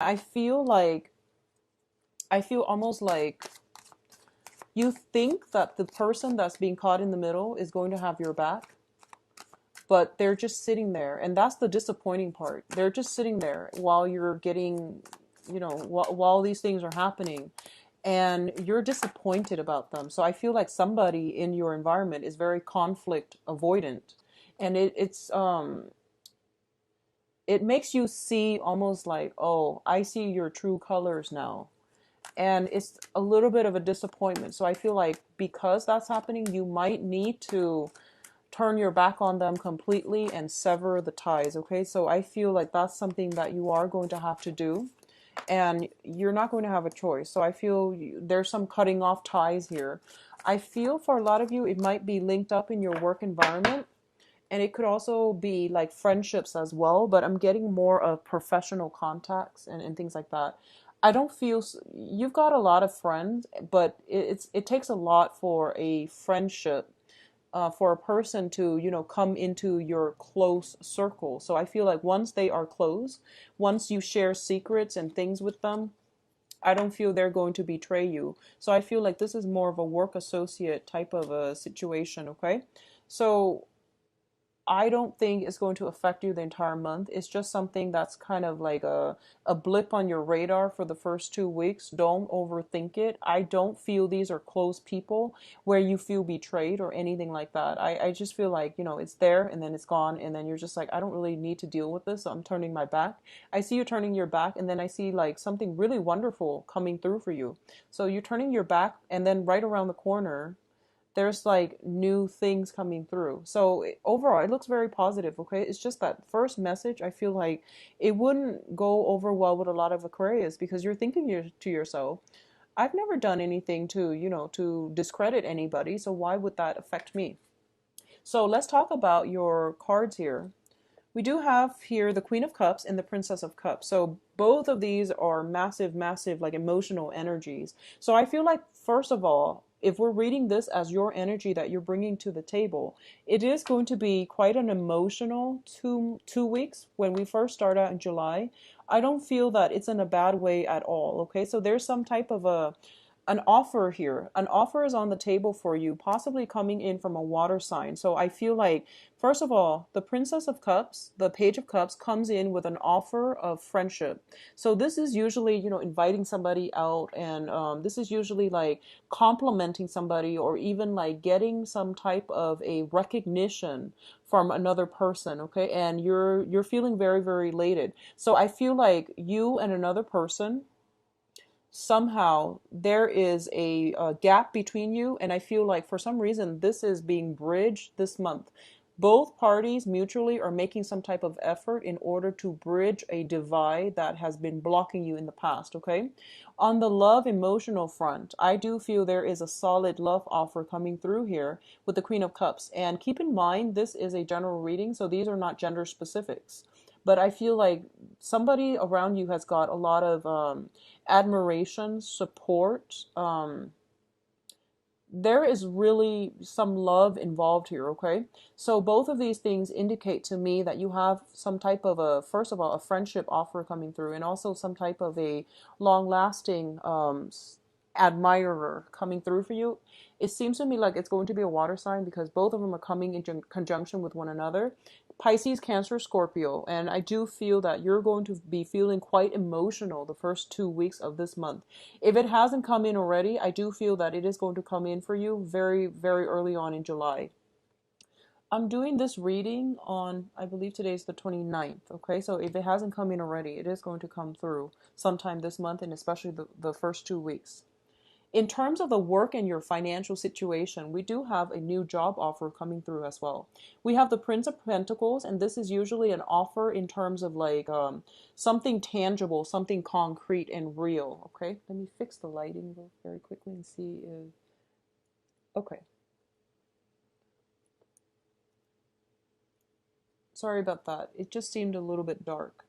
I feel like, I feel almost like you think that the person that's being caught in the middle is going to have your back, but they're just sitting there. And that's the disappointing part. They're just sitting there while you're getting, while these things are happening, and you're disappointed about them. So I feel like somebody in your environment is very conflict avoidant. And it makes you see almost like, oh, I see your true colors now. And it's a little bit of a disappointment. So I feel like because that's happening, you might need to turn your back on them completely and sever the ties. Okay, so I feel like that's something that you are going to have to do, and you're not going to have a choice. So I feel there's some cutting off ties here. I feel for a lot of you it might be linked up in your work environment, and it could also be like friendships as well, but I'm getting more of professional contacts and things like that. I don't feel you've got a lot of friends, but it takes a lot for a friendship, for a person to, come into your close circle. So I feel like once they are close, once you share secrets and things with them, I don't feel they're going to betray you. So I feel like this is more of a work associate type of a situation. Okay, so I don't think it's going to affect you the entire month. It's just something that's kind of like a blip on your radar for the first 2 weeks. Don't overthink it. I don't feel these are close people where you feel betrayed or anything like that. I just feel like, it's there and then it's gone. And then you're just like, I don't really need to deal with this. So I'm turning my back. I see you turning your back, and then I see like something really wonderful coming through for you. So you're turning your back, and then right around the corner, there's like new things coming through. So overall, it looks very positive. Okay, it's just that first message. I feel like it wouldn't go over well with a lot of Aquarius, because you're thinking to yourself, I've never done anything to, to discredit anybody. So why would that affect me? So let's talk about your cards here. We do have here the Queen of Cups and the Princess of Cups. So both of these are massive, massive, like emotional energies. So I feel like, first of all, if we're reading this as your energy that you're bringing to the table, it is going to be quite an emotional two weeks when we first start out in July. I don't feel that it's in a bad way at all. Okay, so there's some type of an offer here. An offer is on the table for you, possibly coming in from a water sign. So I feel like, first of all, the Princess of Cups, the Page of Cups, comes in with an offer of friendship. So this is usually, inviting somebody out, and this is usually like complimenting somebody, or even like getting some type of a recognition from another person. Okay, and you're feeling very, very elated. So I feel like you and another person, somehow there is a gap between you, and I feel like for some reason this is being bridged this month. Both parties mutually are making some type of effort in order to bridge a divide that has been blocking you in the past. Okay, on the love emotional front, I do feel there is a solid love offer coming through here with the Queen of Cups. And keep in mind, this is a general reading, so these are not gender specifics, but I feel like somebody around you has got a lot of admiration, support. There is really some love involved here. Okay, so both of these things indicate to me that you have some type of a, first of all, a friendship offer coming through, and also some type of a long-lasting admirer coming through for you. It seems to me like it's going to be a water sign, because both of them are coming in conjunction with one another. Pisces, Cancer, Scorpio. And I do feel that you're going to be feeling quite emotional the first 2 weeks of this month. If it hasn't come in already, I do feel that it is going to come in for you very, very early on in July. I'm doing this reading on, I believe today's the 29th. Okay, so if it hasn't come in already, it is going to come through sometime this month, and especially the first 2 weeks. In terms of the work and your financial situation, we do have a new job offer coming through as well. We have the Prince of Pentacles, and this is usually an offer in terms of like something tangible, something concrete and real. Okay, let me fix the lighting very quickly and see if. Okay, sorry about that. It just seemed a little bit dark.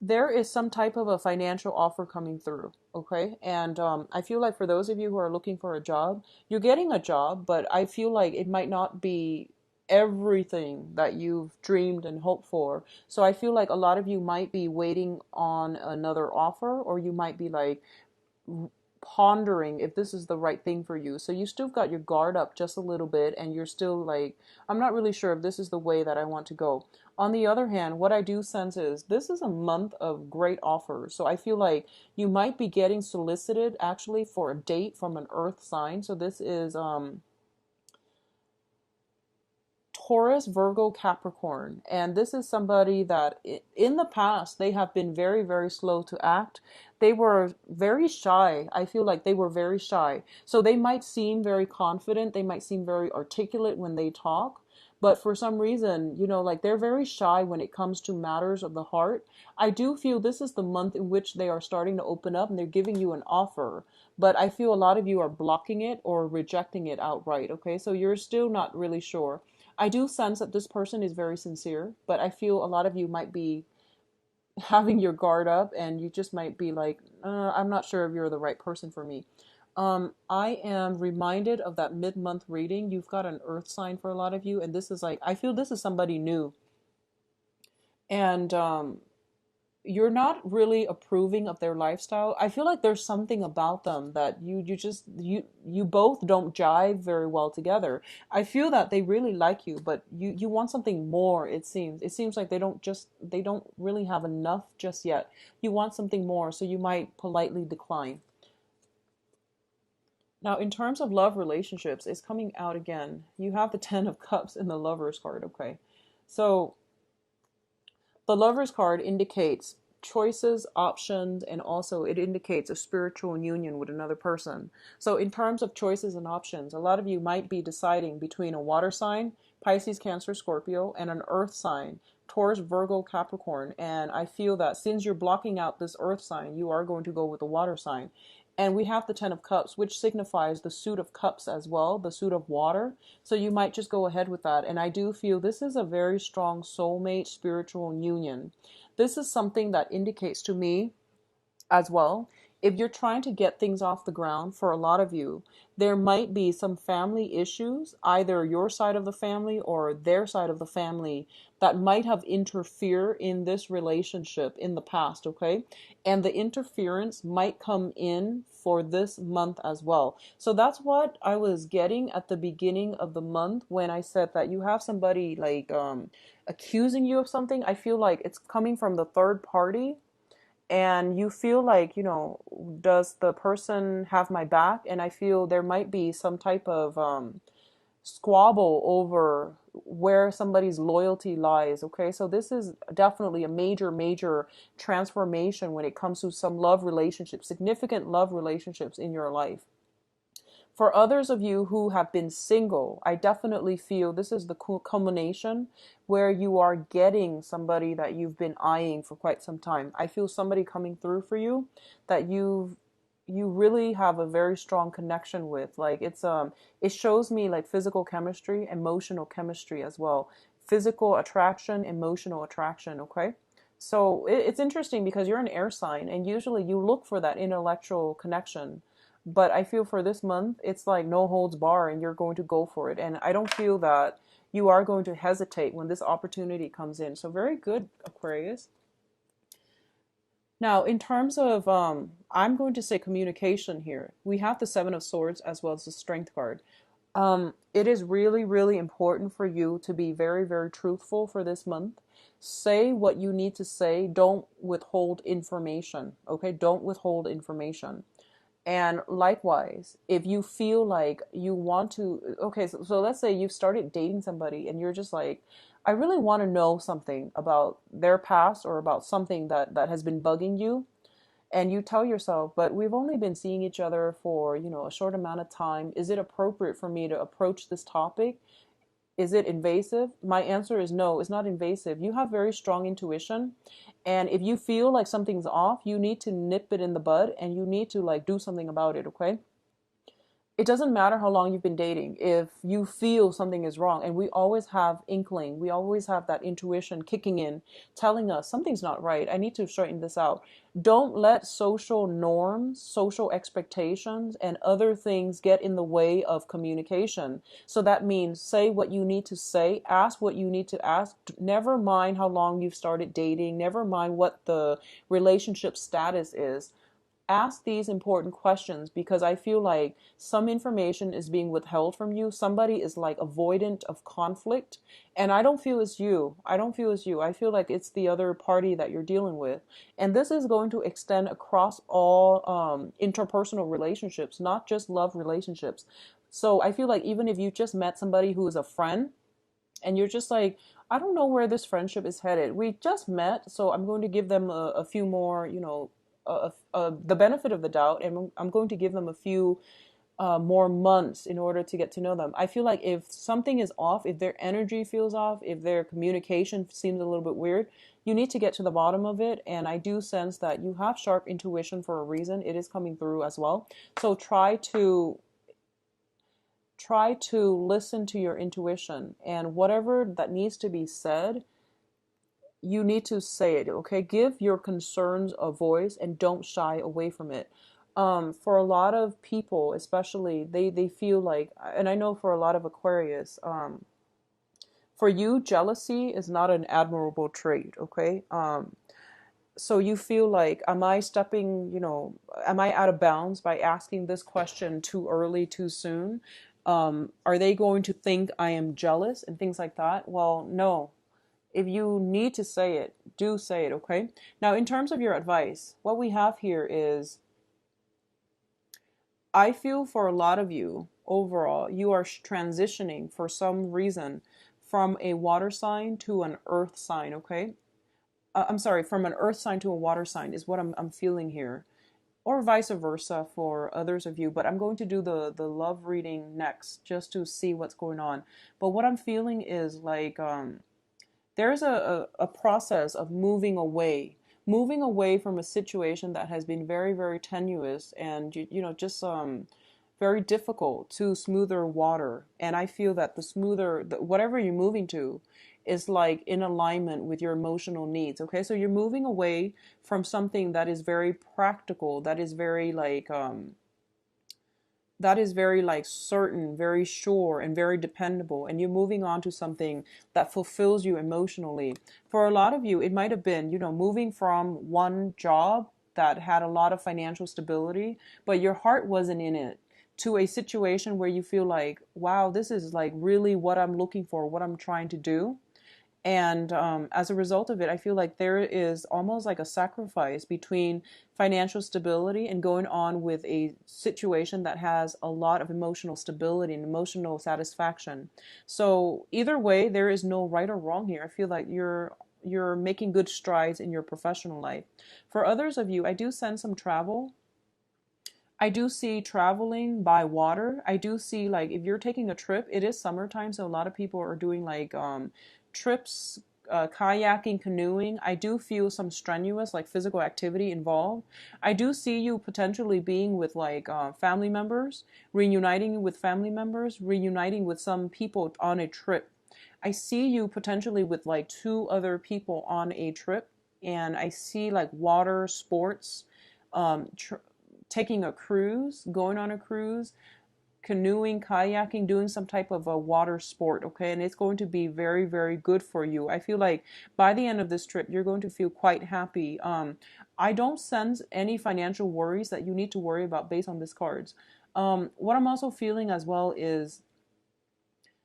There is some type of a financial offer coming through. Okay, and I feel like for those of you who are looking for a job, you're getting a job, but I feel like it might not be everything that you've dreamed and hoped for. So I feel like a lot of you might be waiting on another offer, or you might be like pondering if this is the right thing for you. So you still got your guard up just a little bit, and you're still like, I'm not really sure if this is the way that I want to go. On the other hand, what I do sense is this is a month of great offers. So I feel like you might be getting solicited actually for a date from an earth sign. So this is Taurus, Virgo, Capricorn. And this is somebody that in the past, they have been very, very slow to act. They were very shy. I feel like they were very shy. So they might seem very confident. They might seem very articulate when they talk. But for some reason, like they're very shy when it comes to matters of the heart. I do feel this is the month in which they are starting to open up and they're giving you an offer. But I feel a lot of you are blocking it or rejecting it outright. Okay, so you're still not really sure. I do sense that this person is very sincere, but I feel a lot of you might be having your guard up and you just might be like, I'm not sure if you're the right person for me. I am reminded of that mid-month reading. You've got an earth sign for a lot of you, and this is like, I feel this is somebody new. And you're not really approving of their lifestyle. I feel like there's something about them that you both don't jive very well together. I feel that they really like you, but you want something more. It seems like they don't really have enough just yet. You want something more, so you might politely decline. Now, in terms of love relationships, it's coming out again. You have the 10 of Cups in the Lovers card, okay? So the Lovers card indicates choices, options, and also it indicates a spiritual union with another person. So in terms of choices and options, a lot of you might be deciding between a water sign, Pisces, Cancer, Scorpio, and an earth sign, Taurus, Virgo, Capricorn. And I feel that since you're blocking out this earth sign, you are going to go with the water sign. And we have the 10 of Cups, which signifies the suit of cups as well, the suit of water. So you might just go ahead with that. And I do feel this is a very strong soulmate spiritual union. This is something that indicates to me as well. If you're trying to get things off the ground, for a lot of you, there might be some family issues, either your side of the family or their side of the family, that might have interfered in this relationship in the past, okay? And the interference might come in for this month as well. So that's what I was getting at the beginning of the month when I said that you have somebody like accusing you of something. I feel like it's coming from the third party, and you feel like, does the person have my back? And I feel there might be some type of squabble over where somebody's loyalty lies. Okay, so this is definitely a major, major transformation when it comes to some love relationships, significant love relationships in your life. For others of you who have been single, I definitely feel this is the culmination where you are getting somebody that you've been eyeing for quite some time. I feel somebody coming through for you that you really have a very strong connection with. Like it shows me like physical chemistry, emotional chemistry as well. Physical attraction, emotional attraction, okay? So it's interesting because you're an air sign and usually you look for that intellectual connection. But I feel for this month, it's like no holds bar and you're going to go for it. And I don't feel that you are going to hesitate when this opportunity comes in. So very good, Aquarius. Now, in terms of, I'm going to say communication here. We have the Seven of Swords as well as the Strength card. It is really, really important for you to be very, very truthful for this month. Say what you need to say. Don't withhold information. Okay? Don't withhold information. And likewise, if you feel like you want to, okay, so let's say you've started dating somebody and you're just like, I really want to know something about their past or about something that has been bugging you. And you tell yourself, but we've only been seeing each other for, a short amount of time. Is it appropriate for me to approach this topic? Is it invasive? My answer is no, it's not invasive. You have very strong intuition. And if you feel like something's off, you need to nip it in the bud and you need to like do something about it, okay? it doesn't matter how long you've been dating. If you feel something is wrong, and we always have inkling, we always have that intuition kicking in, telling us something's not right. I need to straighten this out. Don't let social norms, social expectations, and other things get in the way of communication. So that means say what you need to say, ask what you need to ask. Never mind how long you've started dating, never mind what the relationship status is. Ask these important questions, because I feel like some information is being withheld from you. Somebody is like avoidant of conflict. And I don't feel it's you. I don't feel it's you. I feel like it's the other party that you're dealing with. And this is going to extend across all interpersonal relationships, not just love relationships. So I feel like even if you just met somebody who is a friend and you're just like, I don't know where this friendship is headed. We just met, so I'm going to give them a few more, the benefit of the doubt, and I'm going to give them a few more months in order to get to know them. I feel like if something is off, if their energy feels off, if their communication seems a little bit weird, you need to get to the bottom of it. And I do sense that you have sharp intuition for a reason. It is coming through as well. So try to listen to your intuition, and whatever that needs to be said, you need to say it, okay? Give your concerns a voice and don't shy away from it. For a lot of people, especially, they feel like, and I know for a lot of Aquarius, for you, jealousy is not an admirable trait, okay? So you feel like, am I out of bounds by asking this question too early, too soon? Are they going to think I am jealous and things like that? Well, no. If you need to say it, do say it, okay? Now, in terms of your advice, what we have here is, I feel for a lot of you, overall, you are transitioning for some reason from a water sign to an earth sign, okay? I'm sorry, from an earth sign to a water sign is what I'm feeling here. Or vice versa for others of you, but I'm going to do the love reading next just to see what's going on. But what I'm feeling is like, there's a process of moving away from a situation that has been very, very tenuous and, just very difficult, to smoother water. And I feel that whatever you're moving to is like in alignment with your emotional needs. Okay. So you're moving away from something that is very practical, that is very like certain, very sure, and very dependable. And you're moving on to something that fulfills you emotionally. For a lot of you, it might have been, moving from one job that had a lot of financial stability, but your heart wasn't in it, to a situation where you feel like, wow, this is like really what I'm looking for, what I'm trying to do. And as a result of it, I feel like there is almost like a sacrifice between financial stability and going on with a situation that has a lot of emotional stability and emotional satisfaction. So either way, there is no right or wrong here. I feel like you're making good strides in your professional life. For others of you, I do sense some travel. I do see traveling by water. I do see, like, if you're taking a trip, it is summertime, so a lot of people are doing like trips, kayaking, canoeing. I do feel some strenuous, like, physical activity involved. I do see you potentially being with like family members, reuniting with family members, reuniting with some people on a trip. I see you potentially with like two other people on a trip, and I see like water sports, taking a cruise, going on a cruise, canoeing, kayaking, doing some type of a water sport, okay? And it's going to be very, very good for you. I feel like by the end of this trip, you're going to feel quite happy. I don't sense any financial worries that you need to worry about based on these cards. What I'm also feeling as well is,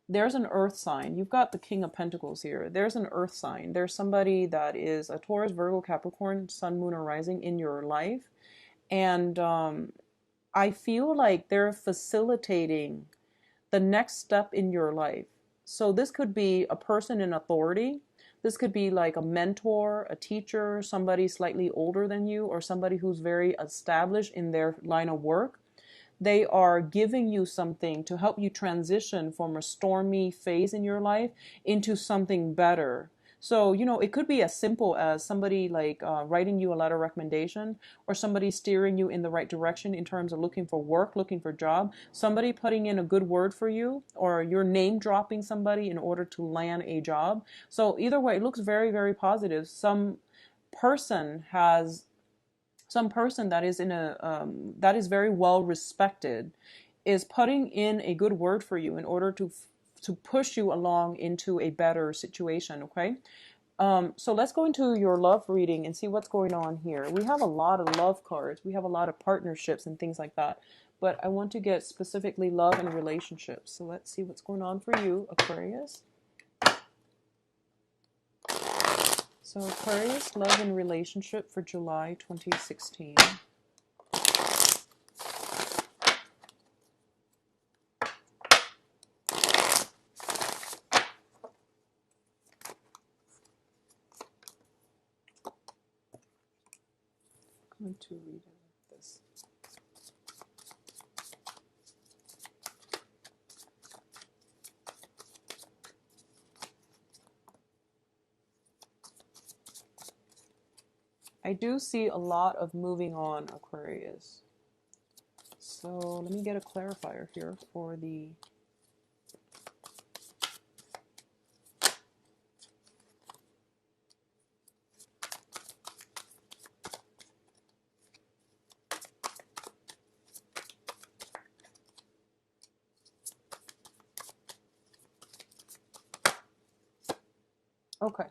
there's an earth sign. You've got the King of Pentacles here. There's an earth sign. There's somebody that is a Taurus, Virgo, Capricorn, Sun, Moon, or Rising in your life. And I feel like they're facilitating the next step in your life. So this could be a person in authority. This could be like a mentor, a teacher, somebody slightly older than you, or somebody who's very established in their line of work. They are giving you something to help you transition from a stormy phase in your life into something better. So, you know, it could be as simple as somebody like writing you a letter of recommendation, or somebody steering you in the right direction in terms of looking for work, looking for a job, somebody putting in a good word for you, or you're name dropping somebody in order to land a job. So either way, it looks very, very positive. Person has some person that is in a that is very well respected is putting in a good word for you in order to push you along into a better situation. Okay. So let's go into your love reading and see what's going on here. We have a lot of love cards. We have a lot of partnerships and things like that. But I want to get specifically love and relationships. So let's see what's going on for you, Aquarius. So Aquarius, love and relationship for July 2016. I'm going to read it like this. I do see a lot of moving on, Aquarius. So let me get a clarifier here for the okay.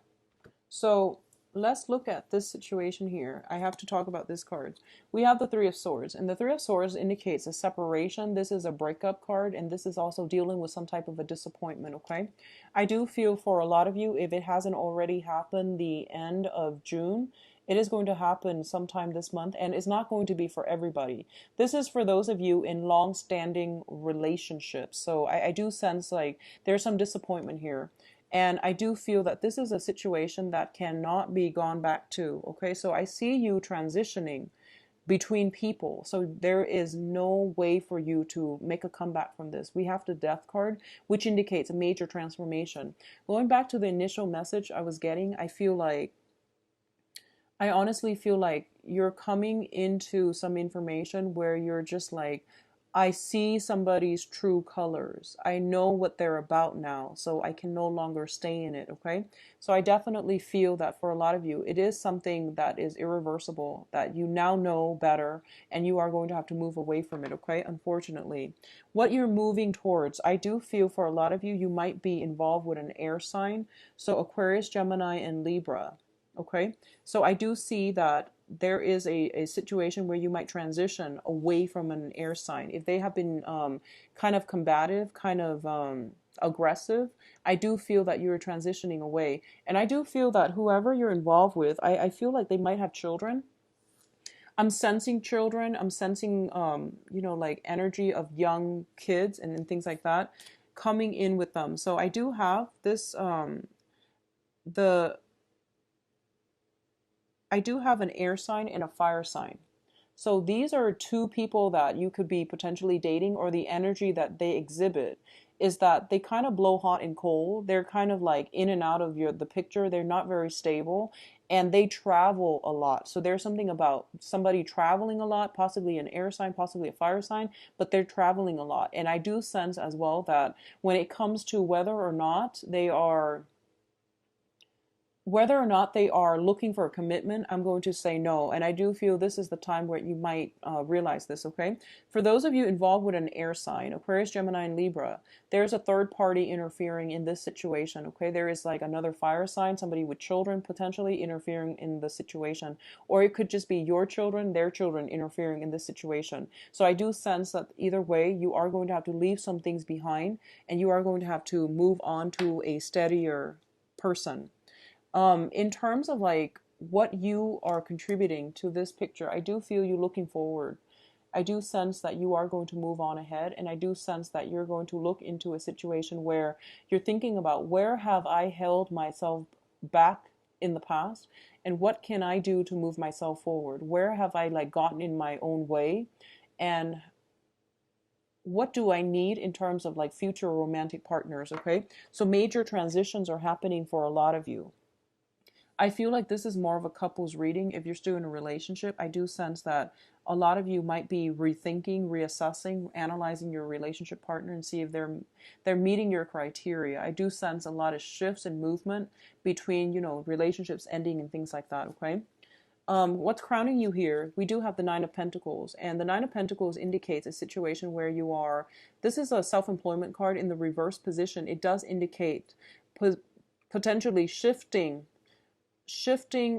So let's look at this situation here. I have to talk about this card. We have the Three of Swords, and the Three of Swords indicates a separation. This is a breakup card, and this is also dealing with some type of a disappointment, okay? I do feel for a lot of you, if it hasn't already happened the end of June, it is going to happen sometime this month, and it's not going to be for everybody. This is for those of you in long-standing relationships. So I do sense like there's some disappointment here. And I do feel that this is a situation that cannot be gone back to. Okay, so I see you transitioning between people. So there is no way for you to make a comeback from this. We have the Death card, which indicates a major transformation. Going back to the initial message I was getting, I honestly feel like you're coming into some information where you're just like, I see somebody's true colors. I know what they're about now, so I can no longer stay in it, okay? So I definitely feel that for a lot of you, it is something that is irreversible, that you now know better, and you are going to have to move away from it, okay? Unfortunately. What you're moving towards, I do feel for a lot of you, you might be involved with an air sign. So Aquarius, Gemini, and Libra. Okay, so I do see that there is a situation where you might transition away from an air sign. If they have been kind of combative, kind of aggressive, I do feel that you're transitioning away. And I do feel that whoever you're involved with, I feel like they might have children. I'm sensing children. I'm sensing, you know, like energy of young kids and things like that coming in with them. So I do have this, the I do have an air sign and a fire sign. So these are two people that you could be potentially dating, or the energy that they exhibit is that they kind of blow hot and cold. They're kind of like in and out of the picture. They're not very stable, and they travel a lot. So there's something about somebody traveling a lot, possibly an air sign, possibly a fire sign, but they're traveling a lot. And I do sense as well that when it comes to whether or not they are looking for a commitment, I'm going to say no. And I do feel this is the time where you might realize this, okay? For those of you involved with an air sign, Aquarius, Gemini, and Libra, there's a third party interfering in this situation, okay? There is like another fire sign, somebody with children potentially interfering in the situation. Or it could just be your children, their children interfering in this situation. So I do sense that either way, you are going to have to leave some things behind, and you are going to have to move on to a steadier person. In terms of like what you are contributing to this picture, I do feel you looking forward. I do sense that you are going to move on ahead, and I do sense that you're going to look into a situation where you're thinking about, where have I held myself back in the past, and what can I do to move myself forward? Where have I like gotten in my own way, and what do I need in terms of like future romantic partners? Okay, so major transitions are happening for a lot of you. I feel like this is more of a couples reading. If you're still in a relationship, I do sense that a lot of you might be rethinking, reassessing, analyzing your relationship partner and see if they're meeting your criteria. I do sense a lot of shifts and movement between, relationships ending and things like that, okay? What's crowning you here? We do have the Nine of Pentacles, and the Nine of Pentacles indicates a situation where you are. This is a self-employment card in the reverse position. It does indicate potentially shifting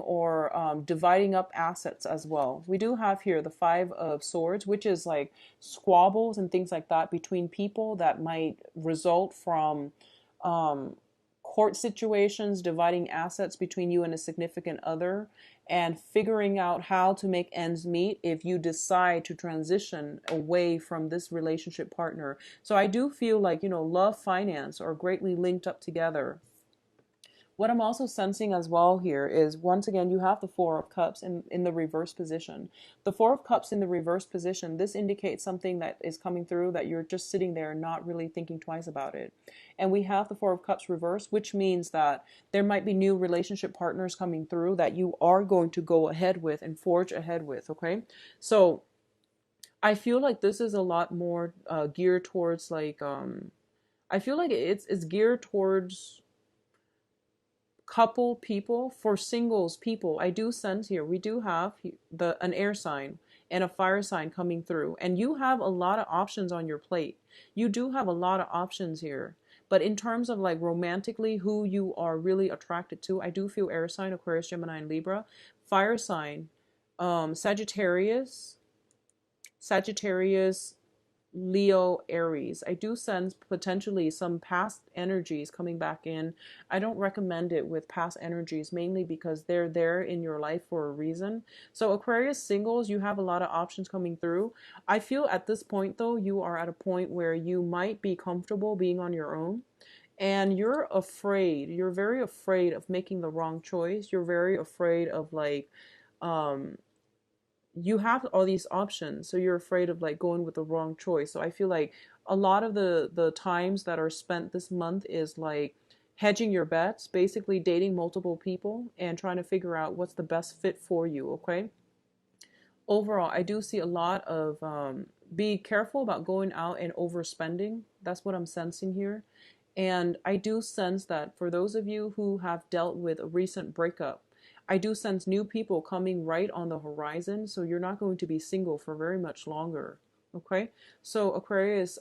or dividing up assets as well. We do have here the Five of Swords, which is like squabbles and things like that between people that might result from um, court situations, dividing assets between you and a significant other, and figuring out how to make ends meet if you decide to transition away from this relationship partner. So I do feel like, love, finance are greatly linked up together. What I'm also sensing as well here is, once again, you have the Four of Cups in the reverse position. The Four of Cups in the reverse position, this indicates something that is coming through that you're just sitting there not really thinking twice about it. And we have the Four of Cups reverse, which means that there might be new relationship partners coming through that you are going to go ahead with and forge ahead with, okay? So I feel like this is a lot more geared towards like, I feel like it's geared towards couple people. For singles people, I do sense here we do have an air sign and a fire sign coming through, and you have a lot of options on your plate. You do have a lot of options here, but in terms of like romantically who you are really attracted to, I do feel air sign, Aquarius, Gemini, and Libra. Fire sign, Sagittarius, Leo, Aries. I do sense potentially some past energies coming back in. I don't recommend it with past energies, mainly because they're there in your life for a reason. So Aquarius singles, you have a lot of options coming through. I feel at this point though, you are at a point where you might be comfortable being on your own. And you're very afraid of making the wrong choice. You're very afraid of like, um, you have all these options, so you're afraid of like going with the wrong choice. So I feel like a lot of the times that are spent this month is like hedging your bets, basically dating multiple people and trying to figure out what's the best fit for you, okay? Overall, I do see a lot of be careful about going out and overspending. That's what I'm sensing here. And I do sense that for those of you who have dealt with a recent breakup, I do sense new people coming right on the horizon. So you're not going to be single for very much longer. Okay. So Aquarius,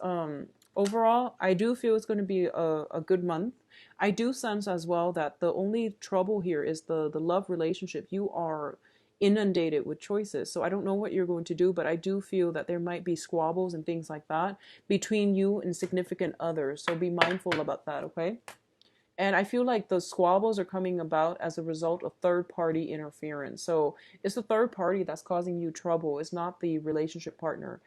overall, I do feel it's going to be a good month. I do sense as well that the only trouble here is the love relationship. You are inundated with choices. So I don't know what you're going to do, but I do feel that there might be squabbles and things like that between you and significant others. So be mindful about that, okay? And I feel like the squabbles are coming about as a result of third party interference. So it's the third party that's causing you trouble. It's not the relationship partner.